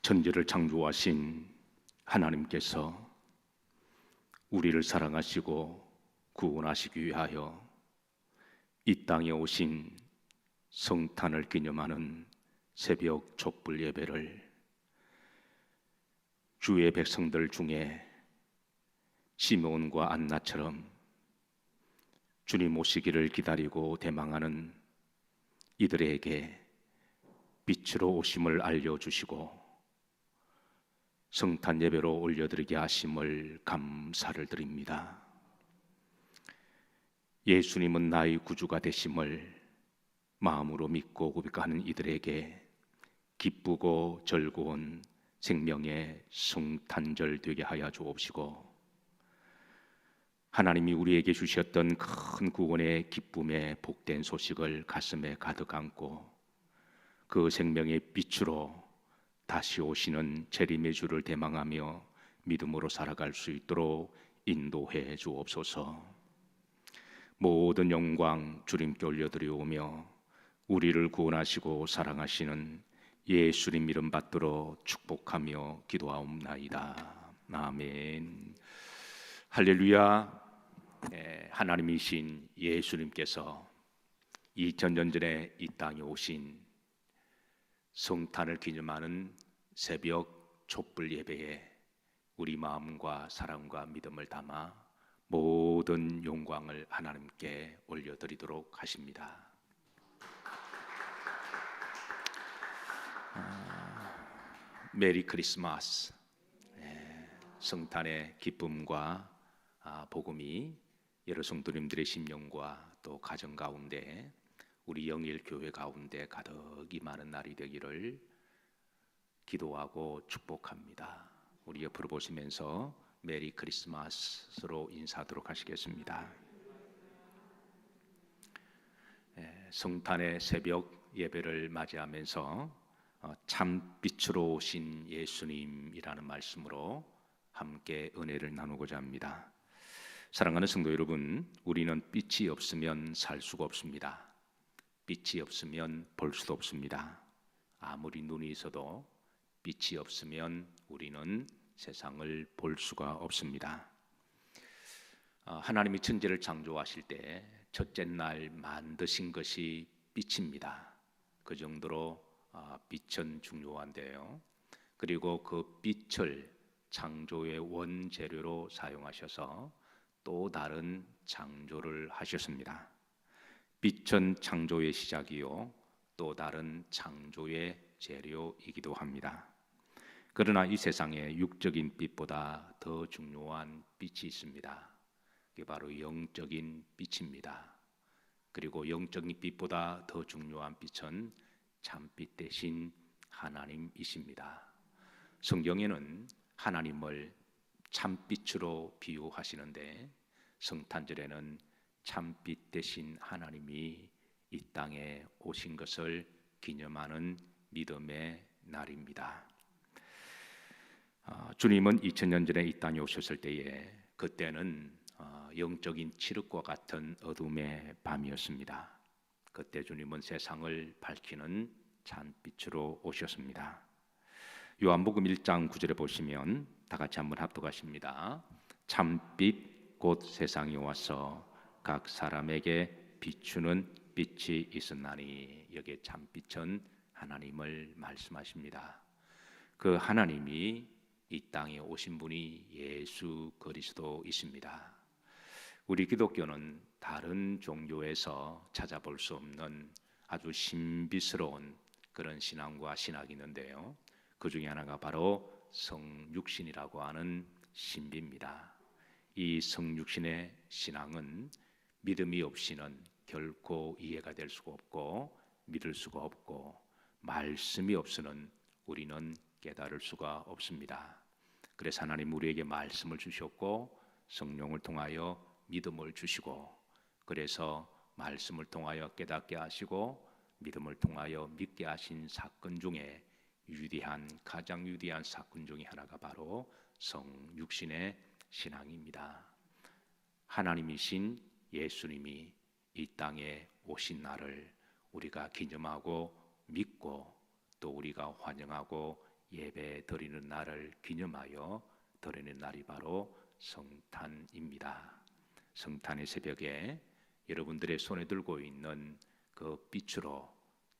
천지를 창조하신 하나님께서 우리를 사랑하시고 구원하시기 위하여 이 땅에 오신 성탄을 기념하는 새벽 촛불 예배를 주의 백성들 중에 시므온과 안나처럼 주님 오시기를 기다리고 대망하는 이들에게 빛으로 오심을 알려주시고 성탄 예배로 올려드리게 하심을 감사를 드립니다. 예수님은 나의 구주가 되심을 마음으로 믿고 고백하는 이들에게 기쁘고 즐거운 생명의 성탄절 되게 하여 주옵시고, 하나님이 우리에게 주셨던 큰 구원의 기쁨의 복된 소식을 가슴에 가득 안고 그 생명의 빛으로 다시 오시는 재림의 주를 대망하며 믿음으로 살아갈 수 있도록 인도해 주옵소서. 모든 영광 주님께 올려드리오며 우리를 구원하시고 사랑하시는 예수님 이름 받들어 축복하며 기도하옵나이다. 아멘. 할렐루야. 하나님이신 예수님께서 2000년 전에 이 땅에 오신 성탄을 기념하는 새벽 촛불 예배에 우리 마음과 사랑과 믿음을 담아 모든 영광을 하나님께 올려드리도록 하십니다. 메리 크리스마스. 성탄의 기쁨과 복음이 여러 성도님들의 심령과 또 가정 가운데 우리 영일교회 가운데 가득히 많은 날이 되기를 기도하고 축복합니다. 우리 옆으로 보시면서 메리 크리스마스로 인사하도록 하시겠습니다. 성탄의 새벽 예배를 맞이하면서 참빛으로 오신 예수님이라는 말씀으로 함께 은혜를 나누고자 합니다. 사랑하는 성도 여러분, 우리는 빛이 없으면 살 수가 없습니다. 빛이 없으면 볼 수도 없습니다. 아무리 눈이 있어도 빛이 없으면 우리는 세상을 볼 수가 없습니다. 하나님이 천지를 창조하실 때 첫째 날 만드신 것이 빛입니다. 그 정도로 빛은 중요한데요. 그리고 그 빛을 창조의 원재료로 사용하셔서 또 다른 창조를 하셨습니다. 빛은 창조의 시작이요 또 다른 창조의 재료이기도 합니다. 그러나 이 세상에 육적인 빛보다 더 중요한 빛이 있습니다. 그게 바로 영적인 빛입니다. 그리고 영적인 빛보다 더 중요한 빛은 참빛 대신 하나님이십니다. 성경에는 하나님을 참빛으로 비유하시는데 성탄절에는 참빛 대신 하나님이 이 땅에 오신 것을 기념하는 믿음의 날입니다. 주님은 2000년 전에 이 땅에 오셨을 때에 그때는 영적인 칠흑과 같은 어둠의 밤이었습니다. 그때 주님은 세상을 밝히는 찬빛으로 오셨습니다. 요한복음 1장 9절에 보시면 다 같이 한번 합독하십니다. 참빛 곧 세상에 와서 각 사람에게 비추는 빛이 있었나니. 여기에 참빛은 하나님을 말씀하십니다. 그 하나님이 이 땅에 오신 분이 예수 그리스도이십니다. 우리 기독교는 다른 종교에서 찾아볼 수 없는 아주 신비스러운 그런 신앙과 신학이 있는데요. 그 중에 하나가 바로 성육신이라고 하는 신비입니다. 이 성육신의 신앙은 믿음이 없이는 결코 이해가 될 수가 없고 믿을 수가 없고 말씀이 없이는 우리는 깨달을 수가 없습니다. 그래서 하나님 우리에게 말씀을 주셨고 성령을 통하여 믿음을 주시고 그래서 말씀을 통하여 깨닫게 하시고 믿음을 통하여 믿게 하신 사건 중에 가장 위대한 사건 중에 하나가 바로 성육신의 신앙입니다. 하나님이신 예수님이 이 땅에 오신 날을 우리가 기념하고 믿고 또 우리가 환영하고 예배 드리는 날을 기념하여 드리는 날이 바로 성탄입니다. 성탄의 새벽에 여러분들의 손에 들고 있는 그 빛으로,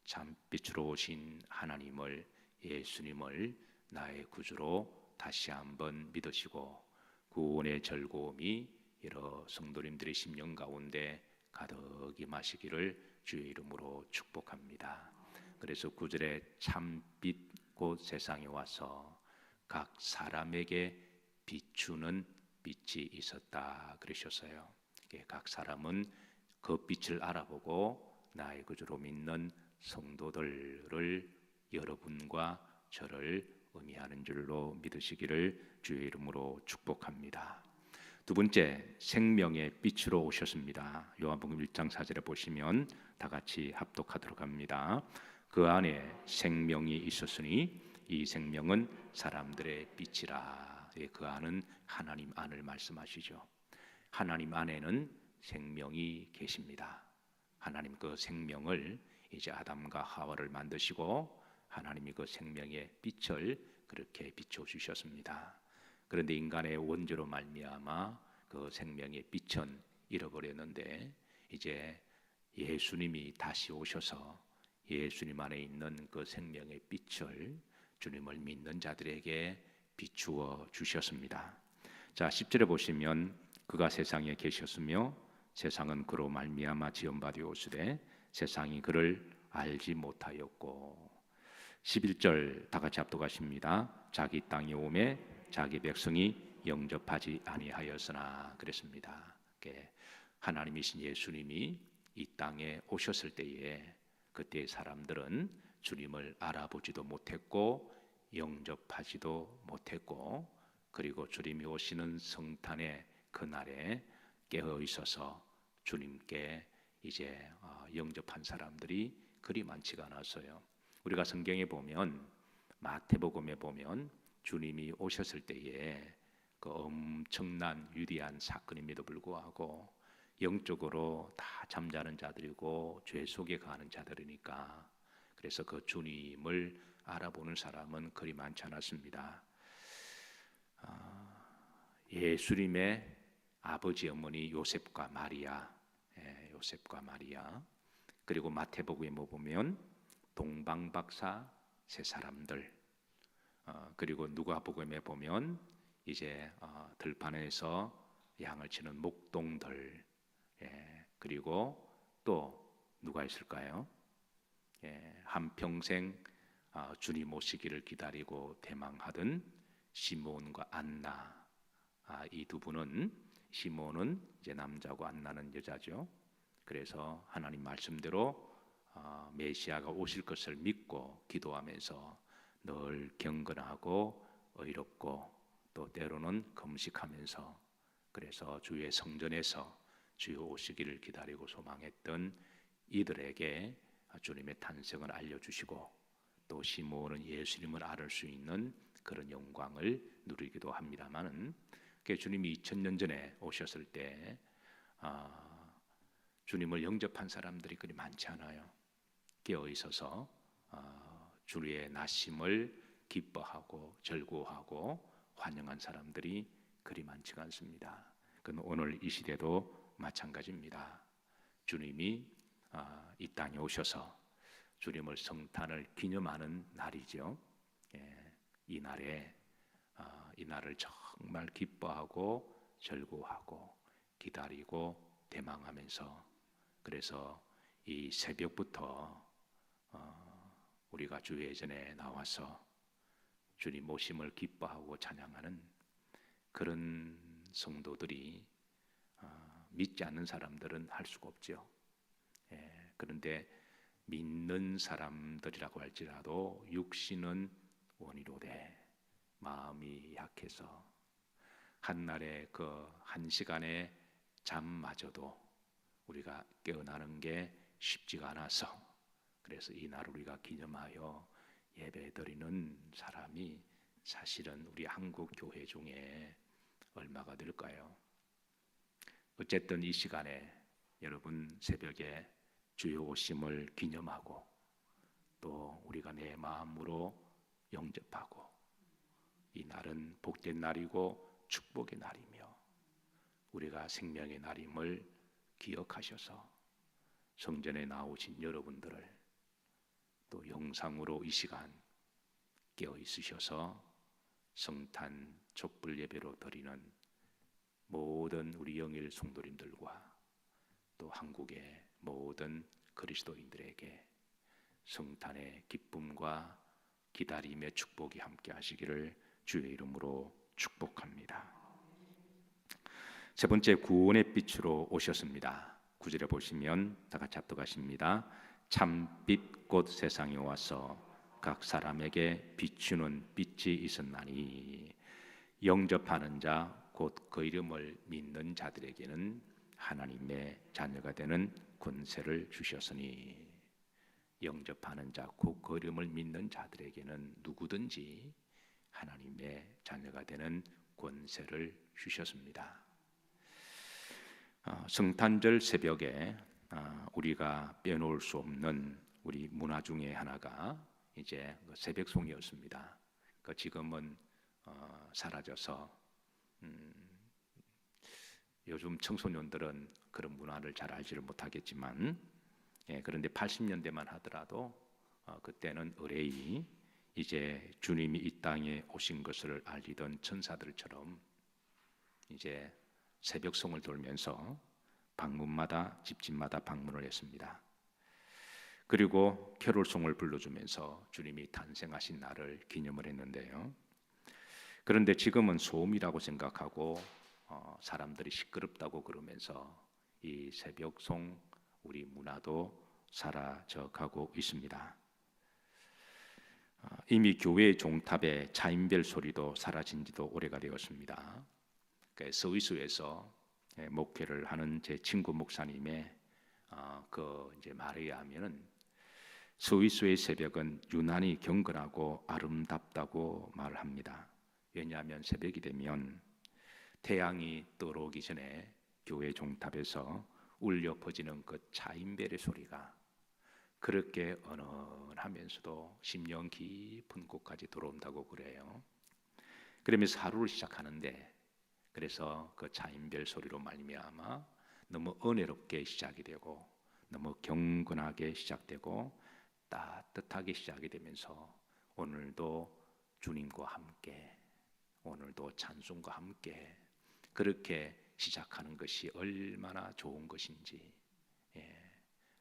참빛으로 오신 하나님을, 예수님을 나의 구주로 다시 한번 믿으시고 구원의 즐거움이 여러 성도님들의 심령 가운데 가득히 마시기를 주의 이름으로 축복합니다. 그래서 9절에 참빛 곧 세상에 와서 각 사람에게 비추는 빛이 있었다 그러셨어요. 각 사람은 그 빛을 알아보고 나의 구주로 믿는 성도들을, 여러분과 저를 의미하는 줄로 믿으시기를 주의 이름으로 축복합니다. 두 번째, 생명의 빛으로 오셨습니다. 요한복음 1장 4절에 보시면 다 같이 합독하도록 합니다. 그 안에 생명이 있었으니 이 생명은 사람들의 빛이라. 그 안은 하나님 안을 말씀하시죠. 하나님 안에는 생명이 계십니다. 하나님 그 생명을 이제 아담과 하와를 만드시고 하나님이 그 생명의 빛을 그렇게 비춰 주셨습니다. 그런데 인간의 원죄로 말미암아 그 생명의 빛은 잃어버렸는데 이제 예수님이 다시 오셔서 예수님 안에 있는 그 생명의 빛을 주님을 믿는 자들에게 비추어 주셨습니다. 자, 10절에 보시면 그가 세상에 계셨으며 세상은 그로 말미암아 지음받으오시되 세상이 그를 알지 못하였고. 11절 다 같이 합독하십니다. 자기 땅에 오매 자기 백성이 영접하지 아니하였으나 그랬습니다. 하나님이신 예수님이 이 땅에 오셨을 때에 그때 사람들은 주님을 알아보지도 못했고 영접하지도 못했고, 그리고 주님이 오시는 성탄의 그날에 깨어 있어서 주님께 이제 영접한 사람들이 그리 많지가 않았어요. 우리가 성경에 보면, 마태복음에 보면 주님이 오셨을 때에 그 엄청난 위대한 사건임에도 불구하고 영적으로 다 잠자는 자들이고 죄 속에 가는 자들이니까, 그래서 그 주님을 알아보는 사람은 그리 많지 않았습니다. 예수님의 아버지 어머니 요셉과 마리아, 요셉과 마리아, 그리고 마태복음에 보면 동방박사 세 사람들, 그리고 누가복음에 보면 이제 들판에서 양을 치는 목동들, 그리고 또 누가 있을까요? 한평생 주님 오시기를 기다리고 대망하던 시몬과 안나, 이 두 분은, 시몬은 이제 남자고 안나는 여자죠. 그래서 하나님 말씀대로 메시아가 오실 것을 믿고 기도하면서 늘 경건하고 의롭고 또 때로는 금식하면서, 그래서 주의 성전에서 주의 오시기를 기다리고 소망했던 이들에게 주님의 탄생을 알려주시고, 또 시몬은 예수님을 알을 수 있는 그런 영광을 누리기도 합니다만은, 주님이 2000년 전에 오셨을 때 주님을 영접한 사람들이 그리 많지 않아요. 깨어 있어서 주의 나심을 기뻐하고 즐거워하고 환영한 사람들이 그리 많지가 않습니다. 그건 오늘 이 시대도 마찬가지입니다. 주님이 이 땅에 오셔서 주님을 성탄을 기념하는 날이죠. 이 날에 이 날을 정말 기뻐하고 즐거워하고 기다리고 대망하면서, 그래서 이 새벽부터 우리가 주 예전에 나와서 주님 오심을 기뻐하고 찬양하는 그런 성도들이 믿지 않는 사람들은 할 수가 없죠. 그런데 믿는 사람들이라고 할지라도 육신은 원이로되 마음이 약해서 한날에 그 한 시간의 잠마저도 우리가 깨어나는 게 쉽지가 않아서, 그래서 이 날 우리가 기념하여 예배드리는 사람이 사실은 우리 한국 교회 중에 얼마가 될까요? 어쨌든 이 시간에 여러분 새벽에 주의 오심을 기념하고 또 우리가 내 마음으로 영접하고, 이 날은 복된 날이고 축복의 날이며 우리가 생명의 날임을 기억하셔서 성전에 나오신 여러분들을 또 영상으로 이 시간 깨어 있으셔서 성탄 촛불 예배로 드리는 모든 우리 영일 성도님들과 또 한국의 모든 그리스도인들에게 성탄의 기쁨과 기다림의 축복이 함께 하시기를 주의 이름으로 축복합니다. 세 번째, 구원의 빛으로 오셨습니다. 9절에 보시면 다 같이 합독하십니다. 참빛 곧 세상에 와서 각 사람에게 비추는 빛이 있었나니 영접하는 자 곧 그 이름을 믿는 자들에게는 하나님의 자녀가 되는 권세를 주셨으니, 영접하는 자 곧 그 이름을 믿는 자들에게는 누구든지 하나님의 자녀가 되는 권세를 주셨습니다. 성탄절 새벽에 우리가 빼놓을 수 없는 우리 문화 중에 하나가 이제 새벽송이었습니다. 지금은 사라져서 요즘 청소년들은 그런 문화를 잘 알지를 못하겠지만, 그런데 80년대만 하더라도 그때는 의뢰이 이제 주님이 이 땅에 오신 것을 알리던 천사들처럼 이제 새벽송을 돌면서 방문마다 집집마다 방문을 했습니다. 그리고 캐롤송을 불러주면서 주님이 탄생하신 날을 기념을 했는데요. 그런데 지금은 소음이라고 생각하고 사람들이 시끄럽다고 그러면서 이 새벽송 우리 문화도 사라져가고 있습니다. 이미 교회의 종탑의 차인벨 소리도 사라진 지도 오래가 되었습니다. 스위스에서 목회를 하는 제 친구 목사님의 이제 말에 의하면은 스위스의 새벽은 유난히 경건하고 아름답다고 말합니다. 왜냐하면 새벽이 되면 태양이 떠오르기 전에 교회 종탑에서 울려 퍼지는 그 차인벨의 소리가 그렇게 은은하면서도 심령 깊은 곳까지 들어온다고 그래요. 그러면서 하루를 시작하는데, 그래서 그 차인벨 소리로 말미암아 너무 은혜롭게 시작이 되고 너무 경건하게 시작되고 따뜻하게 시작이 되면서 오늘도 주님과 함께, 오늘도 찬송과 함께 그렇게 시작하는 것이 얼마나 좋은 것인지,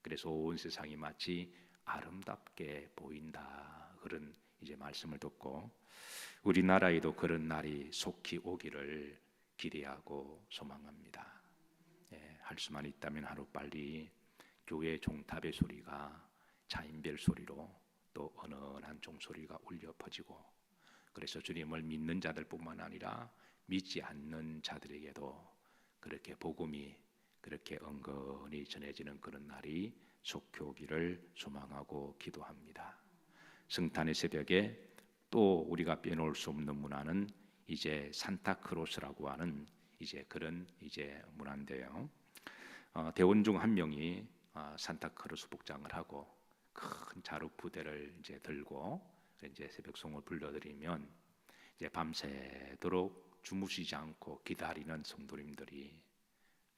그래서 온 세상이 마치 아름답게 보인다, 그런 이제 말씀을 듣고 우리나라에도 그런 날이 속히 오기를 기대하고 소망합니다. 할 수만 있다면 하루빨리 교회 종탑의 소리가 차인벨 소리로 또 은은한 종소리가 울려 퍼지고, 그래서 주님을 믿는 자들뿐만 아니라 믿지 않는 자들에게도 그렇게 복음이 그렇게 은근히 전해지는 그런 날이 속히 오기를 소망하고 기도합니다. 성탄의 새벽에 또 우리가 빼놓을 수 없는 문화는 이제 산타크로스라고 하는 이제 그런 이제 문화인데요. 대원 중 한 명이 산타크로스 복장을 하고 큰 자루 부대를 이제 들고 이제 새벽송을 불러드리면 이제 밤새도록 주무시지 않고 기다리는 성도님들이,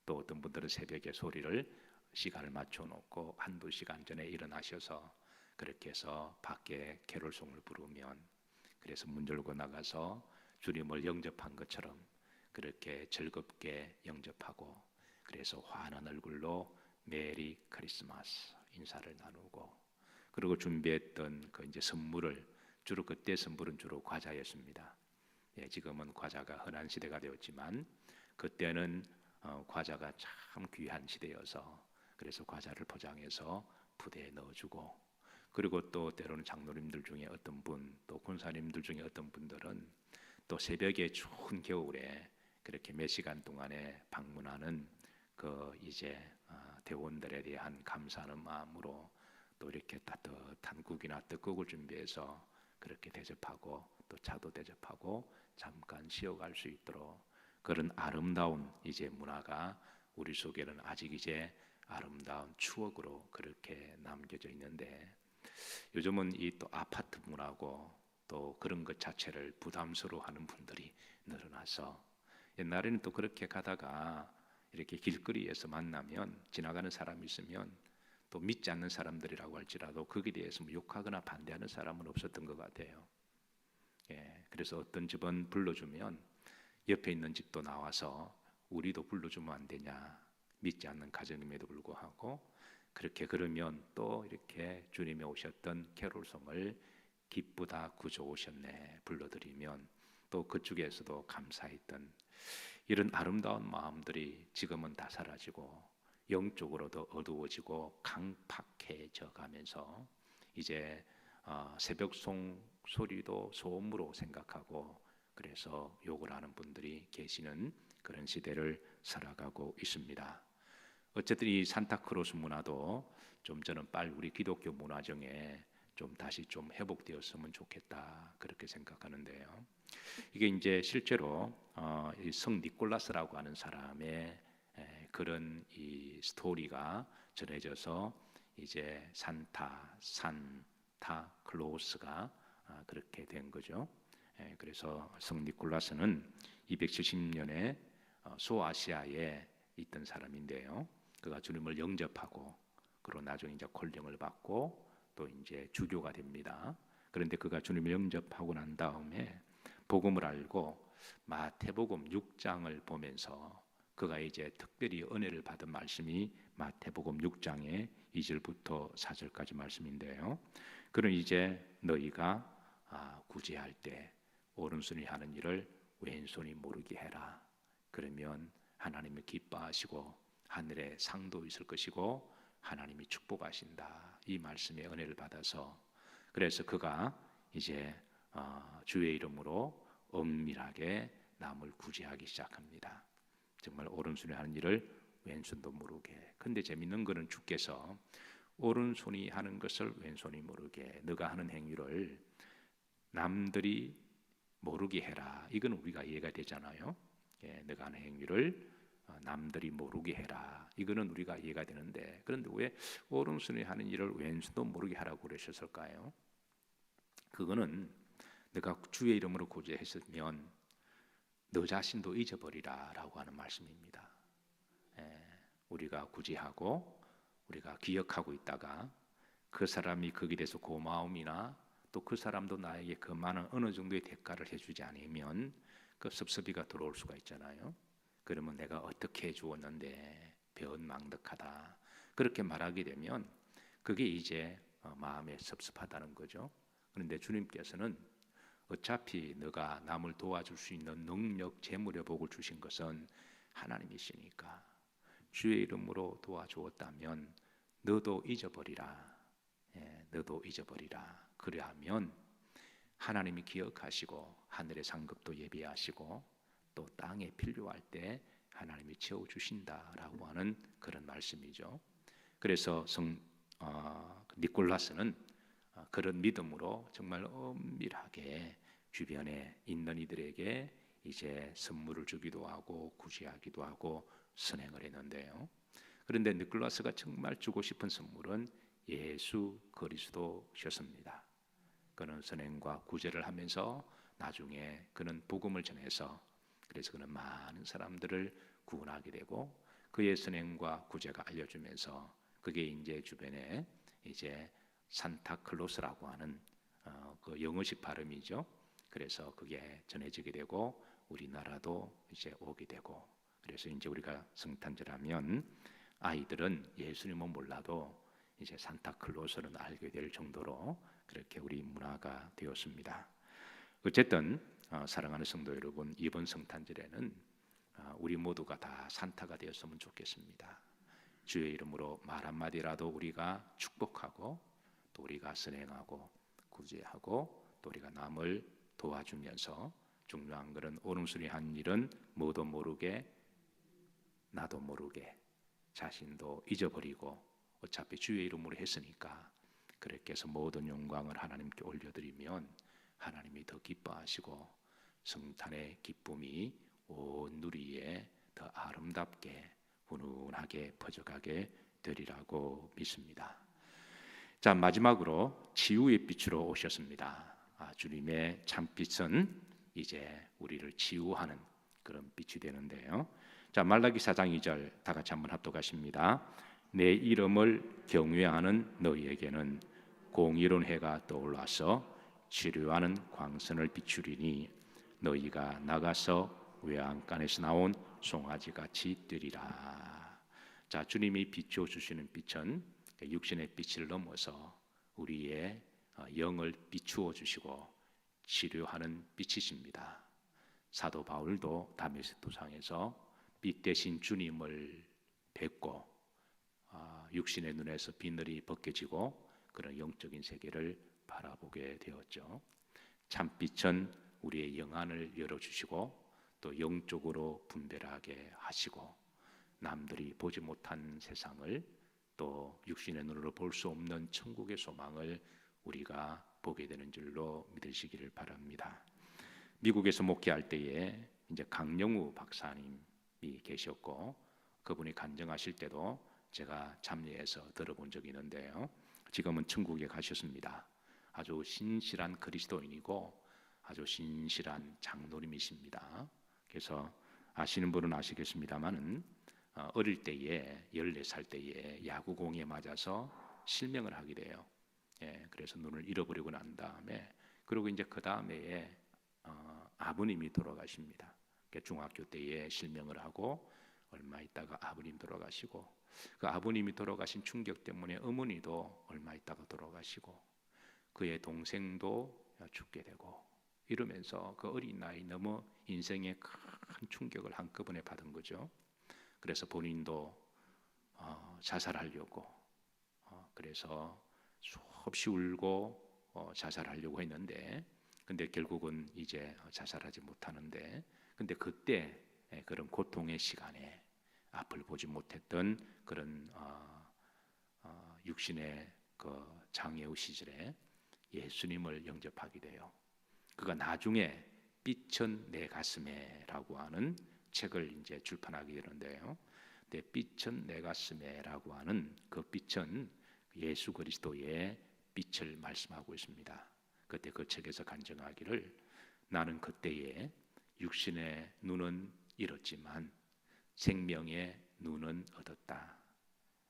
또 어떤 분들은 새벽에 소리를 시간을 맞춰 놓고 한두 시간 전에 일어나셔서 그렇게 해서 밖에 캐롤송을 부르면, 그래서 문 열고 나가서 주님을 영접한 것처럼 그렇게 즐겁게 영접하고, 그래서 환한 얼굴로 메리 크리스마스 인사를 나누고, 그리고 준비했던 그 이제 선물을 주로 그때 선물은 주로 과자였습니다. 지금은 과자가 흔한 시대가 되었지만 그때는 과자가 참 귀한 시대여서 그래서 과자를 포장해서 부대에 넣어주고, 그리고 또 때로는 장로님들 중에 어떤 분, 또 군사님들 중에 어떤 분들은 또 새벽에 추운 겨울에 그렇게 몇 시간 동안에 방문하는 그 이제 대원들에 대한 감사하는 마음으로 또 이렇게 따뜻한 국이나 떡국을 준비해서 그렇게 대접하고 또 차도 대접하고 잠깐 쉬어갈 수 있도록 그런 아름다운 이제 문화가 우리 속에는 아직 이제 아름다운 추억으로 그렇게 남겨져 있는데, 요즘은 이 또 아파트 문화고 또 그런 것 자체를 부담스러워하는 분들이 늘어나서 옛날에는 또 그렇게 가다가 이렇게 길거리에서 만나면 지나가는 사람이 있으면 또 믿지 않는 사람들이라고 할지라도 거기에 대해서 뭐 욕하거나 반대하는 사람은 없었던 것 같아요. 예, 그래서 어떤 집은 불러주면 옆에 있는 집도 나와서 우리도 불러주면 안 되냐, 믿지 않는 가정임에도 불구하고 그렇게 그러면 또 이렇게 주님이 오셨던 캐롤송을 기쁘다 구주 오셨네 불러드리면 또 그쪽에서도 감사했던 이런 아름다운 마음들이 지금은 다 사라지고 영적으로도 어두워지고 강팍해져 가면서 이제 새벽송 소리도 소음으로 생각하고 그래서 욕을 하는 분들이 계시는 그런 시대를 살아가고 있습니다. 어쨌든 이 산타크로스 문화도 좀 저는 빨리 우리 기독교 문화정에 좀 다시 좀 회복되었으면 좋겠다 그렇게 생각하는데요. 이게 이제 실제로 이 성 니콜라스라고 하는 사람의 그런 이 스토리가 전해져서 이제 산타 클로스가 그렇게 된 거죠. 그래서 성 니콜라스는 270년에 소아시아에 있던 사람인데요. 그가 주님을 영접하고 그리고 나중에 이제 권령을 받고 또 이제 주교가 됩니다. 그런데 그가 주님을 영접하고 난 다음에 복음을 알고 마태복음 6장을 보면서 그가 이제 특별히 은혜를 받은 말씀이 마태복음 6장의 2절부터 4절까지 말씀인데요. 그는 이제 너희가 구제할 때 오른손이 하는 일을 왼손이 모르게 해라. 그러면 하나님이 기뻐하시고 하늘에 상도 있을 것이고 하나님이 축복하신다. 이 말씀의 은혜를 받아서 그래서 그가 이제 주의 이름으로 엄밀하게 남을 구제하기 시작합니다. 정말 오른손이 하는 일을 왼손도 모르게. 근데 재밌는 거는 주께서 오른손이 하는 것을 왼손이 모르게 너가 하는 행위를 남들이 모르게 해라. 이건 우리가 이해가 되잖아요. 예, 너가 하는 행위를 남들이 모르게 해라. 이거는 우리가 이해가 되는데 그런데 왜 오른손이 하는 일을 왼손도 모르게 하라고 그러셨을까요? 그거는 내가 주의 이름으로 구제했으면 너 자신도 잊어버리라 라고 하는 말씀입니다. 우리가 구제하고 우리가 기억하고 있다가 그 사람이 거기에 대해서 고마움이나 또 그 사람도 나에게 그 많은 어느 정도의 대가를 해주지 않으면 그 섭섭이가 들어올 수가 있잖아요. 그러면 내가 어떻게 해주었는데 배은망덕하다 그렇게 말하게 되면 그게 이제 마음에 섭섭하다는 거죠. 그런데 주님께서는 어차피 너가 남을 도와줄 수 있는 능력, 재물의 복을 주신 것은 하나님이시니까 주의 이름으로 도와주었다면 너도 잊어버리라. 너도 잊어버리라. 그래야면 하나님이 기억하시고 하늘의 상급도 예비하시고 또 땅에 필요할 때 하나님이 채워주신다라고 하는 그런 말씀이죠. 그래서 니콜라스는 그런 믿음으로 정말 엄밀하게 주변에 있는 이들에게 이제 선물을 주기도 하고 구제하기도 하고 선행을 했는데요. 그런데 니콜라스가 정말 주고 싶은 선물은 예수 그리스도셨습니다. 그는 선행과 구제를 하면서 나중에 그는 복음을 전해서 그래서 그는 많은 사람들을 구원하게 되고 그의 선행과 구제가 알려주면서 그게 이제 주변에 이제 산타클로스라고 하는 그 영어식 발음이죠. 그래서 그게 전해지게 되고 우리나라도 이제 오게 되고 그래서 이제 우리가 성탄절하면 아이들은 예수님은 몰라도 이제 산타클로스는 알게 될 정도로 그렇게 우리 문화가 되었습니다. 어쨌든 사랑하는 성도 여러분, 이번 성탄절에는 우리 모두가 다 산타가 되었으면 좋겠습니다. 주의 이름으로 말 한마디라도 우리가 축복하고 또 우리가 선행하고 구제하고 또 우리가 남을 도와주면서 중요한 것은 오른손이 한 일은 뭐도 모르게 나도 모르게 자신도 잊어버리고 어차피 주의 이름으로 했으니까 그렇게 해서 모든 영광을 하나님께 올려드리면 하나님이 더 기뻐하시고 성탄의 기쁨이 온 누리에 더 아름답게 훈훈하게 퍼져가게 되리라고 믿습니다. 자, 마지막으로 치유의 빛으로 오셨습니다. 주님의 참빛은 이제 우리를 치유하는 그런 빛이 되는데요. 자, 말라기 4장 2절 다 같이 한번 합독하십니다. 내 이름을 경외하는 너희에게는 공의로운 해가 떠올라서 치료하는 광선을 비추리니 너희가 나가서 외양간에서 나온 송아지 같이 뛰리라. 자, 주님이 비추어 주시는 빛은 육신의 빛을 넘어서 우리의 영을 비추어 주시고 치료하는 빛이십니다. 사도 바울도 다메섹 도상에서 빛 대신 주님을 뵙고 육신의 눈에서 비늘이 벗겨지고 그런 영적인 세계를 바라보게 되었죠. 참빛은 우리의 영안을 열어주시고 또 영적으로 분별하게 하시고 남들이 보지 못한 세상을 또 육신의 눈으로 볼 수 없는 천국의 소망을 우리가 보게 되는 줄로 믿으시기를 바랍니다. 미국에서 목회할 때에 이제 강영우 박사님이 계셨고 그분이 간증하실 때도 제가 참여해서 들어본 적이 있는데요. 지금은 천국에 가셨습니다. 아주 신실한 그리스도인이고 아주 신실한 장로님이십니다. 그래서 아시는 분은 아시겠습니다만은 어릴 때에 14살 때에 야구공에 맞아서 실명을 하게 돼요. 그래서 눈을 잃어버리고 난 다음에 그리고 이제 그 다음에 아버님이 돌아가십니다. 중학교 때에 실명을 하고 얼마 있다가 아버님 돌아가시고 그 아버님이 돌아가신 충격 때문에 어머니도 얼마 있다가 돌아가시고 그의 동생도 죽게 되고 이러면서 그 어린 나이 너무 인생에 큰 충격을 한꺼번에 받은 거죠. 그래서 본인도 자살하려고 그래서 수없이 울고 자살하려고 했는데 근데 결국은 이제 자살하지 못하는데 근데 그때 그런 고통의 시간에 앞을 보지 못했던 그런 육신의 그 장애의 시절에 예수님을 영접하게 돼요. 그가 나중에 빛은 내 가슴에라고 하는 책을 이제 출판하게 되는데요. 근데 빛은 내 가슴에라고 하는 그 빛은 예수 그리스도의 빛을 말씀하고 있습니다. 그때 그 책에서 간증하기를 나는 그때에 육신의 눈은 잃었지만 생명의 눈은 얻었다.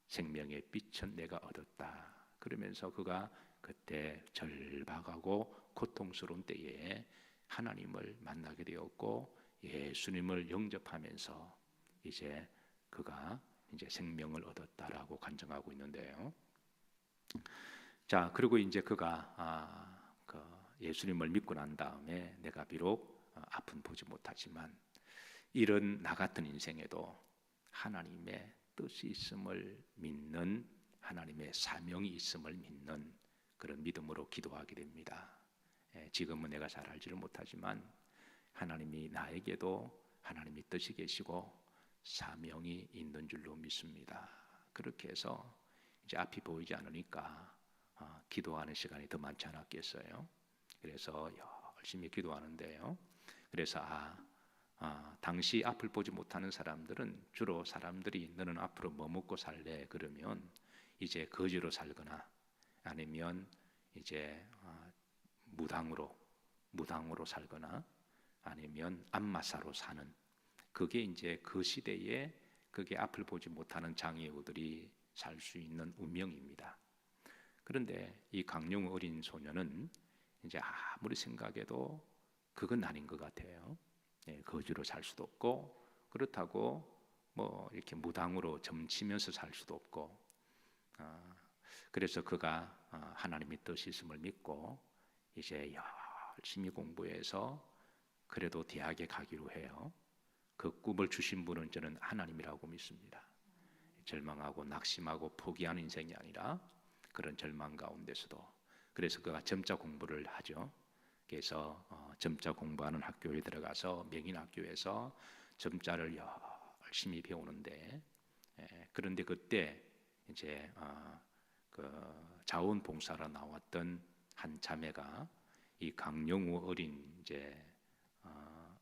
생명의 빛은 내가 얻었다. 그러면서 그가 그때 절박하고 고통스러운 때에 하나님을 만나게 되었고 예수님을 영접하면서 이제 그가 이제 생명을 얻었다라고 간증하고 있는데요. 자, 그리고 이제 그가 그 예수님을 믿고 난 다음에 내가 비록 앞은 보지 못하지만 이런 나 같은 인생에도 하나님의 뜻이 있음을 믿는 하나님의 사명이 있음을 믿는 그런 믿음으로 기도하게 됩니다. 지금은 내가 잘 알지를 못하지만 하나님이 나에게도 하나님의 뜻이 계시고 사명이 있는 줄로 믿습니다. 그렇게 해서 이제 앞이 보이지 않으니까 기도하는 시간이 더 많지 않았겠어요. 그래서 열심히 기도하는데요. 그래서 당시 앞을 보지 못하는 사람들은 주로 사람들이 너는 앞으로 뭐 먹고 살래? 그러면 이제 거지로 살거나 아니면 이제 무당으로 살거나 아니면 안마사로 사는 그게 이제 그 시대에 그게 앞을 보지 못하는 장애우들이 살 수 있는 운명입니다. 그런데 이 강영우 어린 소녀는 이제 아무리 생각해도 그건 아닌 것 같아요. 거지로 살 수도 없고 그렇다고 뭐 이렇게 무당으로 점치면서 살 수도 없고 그래서 그가 하나님의 뜻이 있음을 믿고 이제 열심히 공부해서 그래도 대학에 가기로 해요. 그 꿈을 주신 분은 저는 하나님이라고 믿습니다. 절망하고 낙심하고 포기하는 인생이 아니라 그런 절망 가운데서도 그래서 그가 점자 공부를 하죠. 그래서 점자 공부하는 학교에 들어가서 명인학교에서 점자를 열심히 배우는데 그런데 그때 이제 그 자원봉사로 나왔던 한 자매가 이 강영우 어린 이제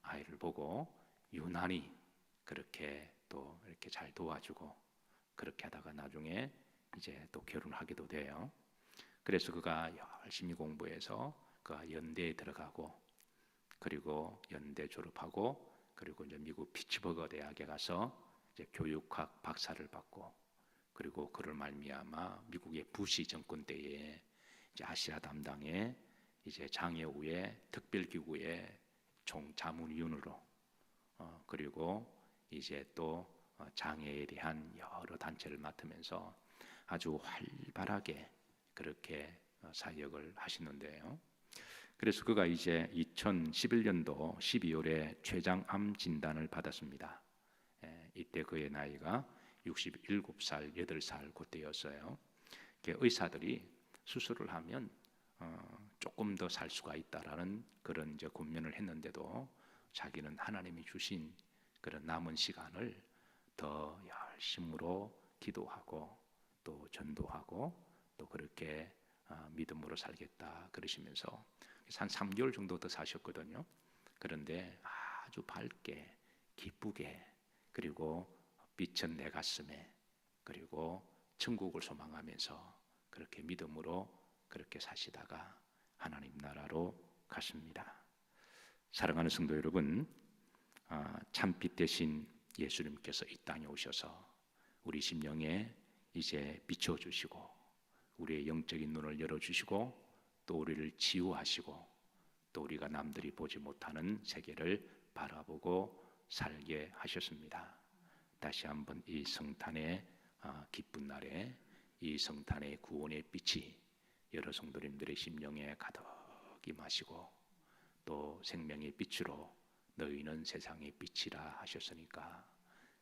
아이를 보고 유난히 그렇게 또 이렇게 잘 도와주고 그렇게 하다가 나중에 이제 또 결혼하기도 돼요. 그래서 그가 열심히 공부해서 연대에 들어가고, 그리고 연대 졸업하고, 그리고 이제 미국 피츠버그 대학에 가서 이제 교육학 박사를 받고, 그리고 그를 말미암아 미국의 부시 정권 때에 이제 아시아 담당의 이제 장애우의 특별기구의 총자문위원으로, 그리고 이제 또 장애에 대한 여러 단체를 맡으면서 아주 활발하게 그렇게 사역을 하시는데요. 그래서 그가 이제 2011년도 12월에 췌장암 진단을 받았습니다. 이때 그의 나이가 67살, 8살 그때였어요. 의사들이 수술을 하면 조금 더 살 수가 있다라는 그런 이제 권면을 했는데도 자기는 하나님이 주신 그런 남은 시간을 더 열심으로 기도하고 또 전도하고 또 그렇게 믿음으로 살겠다 그러시면서 한 3개월 정도 더 사셨거든요. 그런데 아주 밝게 기쁘게, 그리고 빛은 내 가슴에, 그리고 천국을 소망하면서 그렇게 믿음으로 그렇게 사시다가 하나님 나라로 가십니다. 사랑하는 성도 여러분, 참빛 대신 예수님께서 이 땅에 오셔서 우리 심령에 이제 비춰주시고 우리의 영적인 눈을 열어주시고 또 우리를 치유하시고 또 우리가 남들이 보지 못하는 세계를 바라보고 살게 하셨습니다. 다시 한번 이 성탄의 기쁜 날에 이 성탄의 구원의 빛이 여러 성도님들의 심령에 가득 임하시고 또 생명의 빛으로 너희는 세상의 빛이라 하셨으니까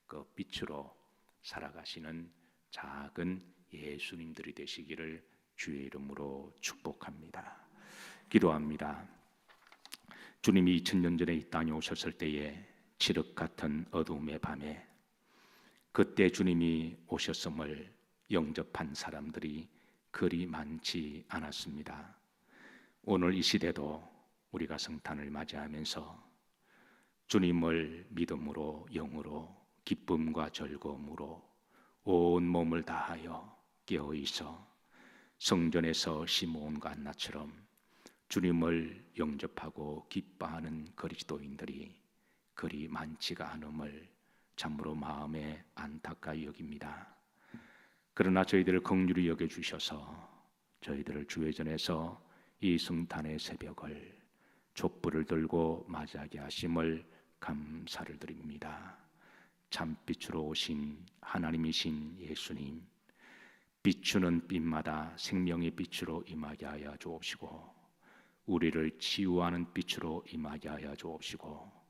그 빛으로 살아가시는 작은 예수님들이 되시기를 주의 이름으로 축복합니다. 기도합니다. 주님이 2000년 전에 이 땅에 오셨을 때에 칠흑 같은 어두움의 밤에 그때 주님이 오셨음을 영접한 사람들이 그리 많지 않았습니다. 오늘 이 시대도 우리가 성탄을 맞이하면서 주님을 믿음으로 영으로 기쁨과 즐거움으로 온 몸을 다하여 깨어있어 성전에서 시므온과 안나처럼 주님을 영접하고 기뻐하는 그리스도인들이 그리 많지가 않음을 참으로 마음에 안타까이 여깁니다. 그러나 저희들을 긍휼히 여겨주셔서 저희들을 주회전에서 이 성탄의 새벽을 촛불을 들고 맞이하게 하심을 감사를 드립니다. 참빛으로 오신 하나님이신 예수님, 비추는 빛마다 생명의 빛으로 임하게 하여 주옵시고 우리를 치유하는 빛으로 임하게 하여 주옵시고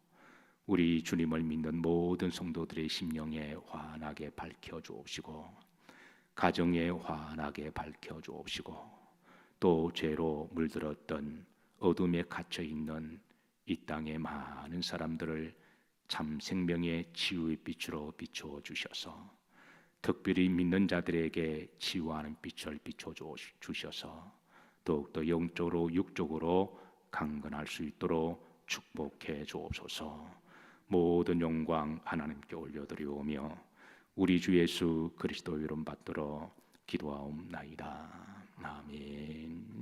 우리 주님을 믿는 모든 성도들의 심령에 환하게 밝혀 주옵시고 가정에 환하게 밝혀 주옵시고 또 죄로 물들었던 어둠에 갇혀 있는 이 땅의 많은 사람들을 참 생명의 치유의 빛으로 비추어 주셔서 특별히 믿는 자들에게 치유하는 빛을 비춰 주셔서 더욱더 영적으로 육적으로 강건할 수 있도록 축복해 주옵소서. 모든 영광 하나님께 올려드리오며 우리 주 예수 그리스도 이름 받들어 기도하옵나이다. 아멘.